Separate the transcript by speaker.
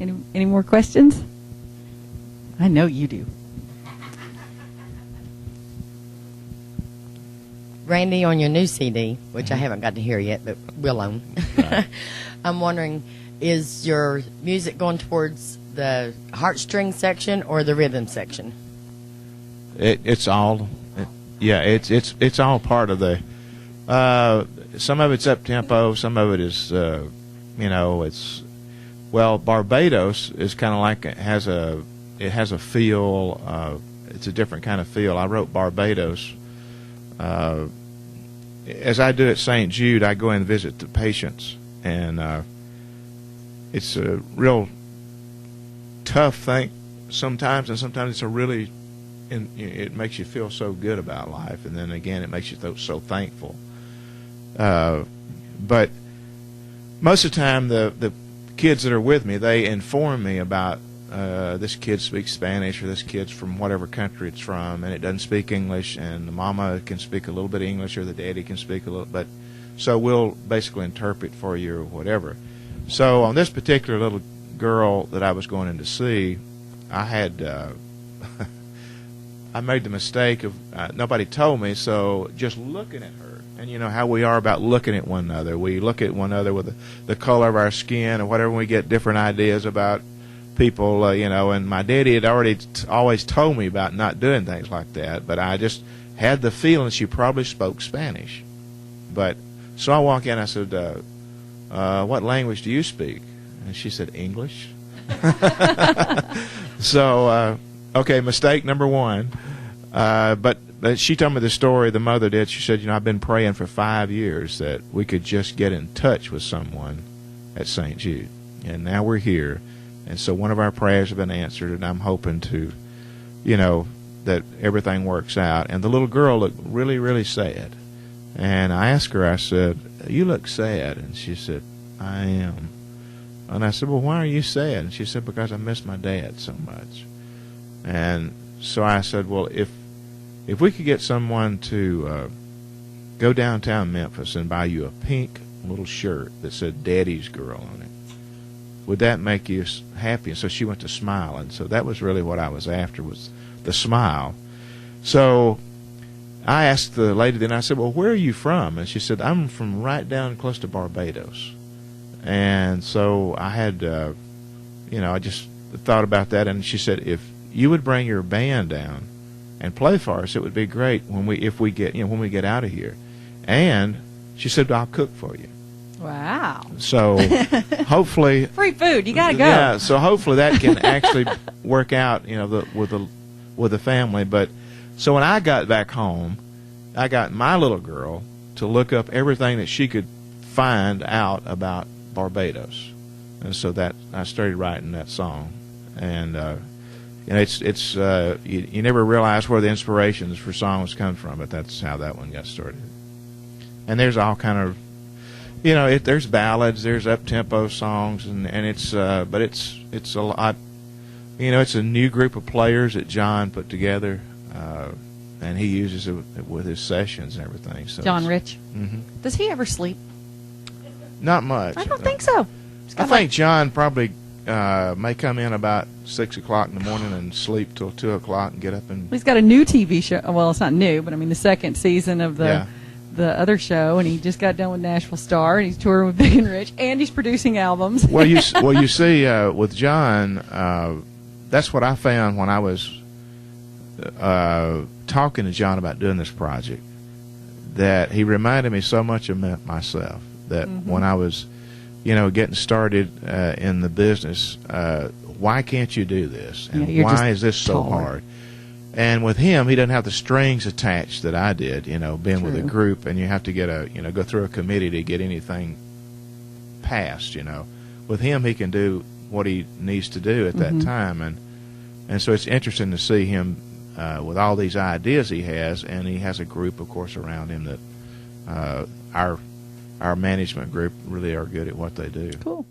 Speaker 1: Any more questions? I know you do.
Speaker 2: Randy, on your new CD, which I haven't got to hear yet, but will own, right. I'm wondering, is your music going towards the heartstring section or the rhythm section?
Speaker 3: It's all, it's all part of the. Some of it's up tempo, some of it is, it's. Well, Barbados is kind of like it has a feel. It's a different kind of feel. I wrote Barbados. As I do at St. Jude, I go in and visit the patients, and it's a real tough thing sometimes, and sometimes it's a really, it makes you feel so good about life, and then again it makes you so thankful. But most of the time, the kids that are with me, they inform me about this kid speaks Spanish, or this kid's from whatever country it's from, and it doesn't speak English, and the mama can speak a little bit of English, or the daddy can speak a little bit. So we'll basically interpret for you or whatever. So on this particular little girl that I was going in to see, I had I made the mistake of nobody told me, so just looking at her, and you know how we are about looking at one another. We look at one another with the color of our skin or whatever. We get different ideas about people, and my daddy had always told me about not doing things like that, but I just had the feeling she probably spoke Spanish. But so I walk in, I said, what language do you speak? And she said, English. So, okay, mistake number one. But she told me the story, the mother did. She said, I've been praying for 5 years that we could just get in touch with someone at St. Jude. And now we're here. And so one of our prayers have been answered, and I'm hoping to, that everything works out. And the little girl looked really, really sad. And I asked her, I said, you look sad. And she said, I am. And I said, well, why are you sad? And she said, because I miss my dad so much. And so I said, well, if we could get someone to go downtown Memphis and buy you a pink little shirt that said Daddy's Girl on it, would that make you happy? And so she went to smile, and so that was really what I was after, was the smile. So I asked the lady then, I said, well, where are you from? And she said, I'm from right down close to Barbados. And so I had, I just thought about that, and she said, if you would bring your band down and play for us, it would be great when we get out of here. And she said, I'll cook for you.
Speaker 1: Wow.
Speaker 3: So hopefully
Speaker 1: free food, you got to go.
Speaker 3: Yeah, so hopefully that can actually work out, with the family. But so when I got back home, I got my little girl to look up everything that she could find out about Barbados. And so that I started writing that song. And it's you never realize where the inspirations for songs come from, but that's how that one got started. And there's all kind of, there's ballads, there's up-tempo songs, and it's but it's a lot, it's a new group of players that John put together, and he uses it with his sessions and everything. So
Speaker 1: John Rich.
Speaker 3: Mm-hmm.
Speaker 1: Does he ever sleep?
Speaker 3: Not much.
Speaker 1: I don't think so.
Speaker 3: I think John probably may come in about 6 o'clock in the morning and sleep till 2 o'clock and get up and.
Speaker 1: He's got a new TV show. Well, it's not new, but I mean the second season of the other show, and he just got done with Nashville Star, and he's touring with Big and Rich, and he's producing albums.
Speaker 3: Well, you see, with John, that's what I found when I was talking to John about doing this project. That he reminded me so much of myself. That when I was, getting started in the business, why can't you do this? And why is this so hard? And with him, he doesn't have the strings attached that I did, being with a group, and you have to get go through a committee to get anything passed, With him, he can do what he needs to do at that time, and so it's interesting to see him with all these ideas he has, and he has a group, of course, around him that our management group really are good at what they do.
Speaker 1: Cool.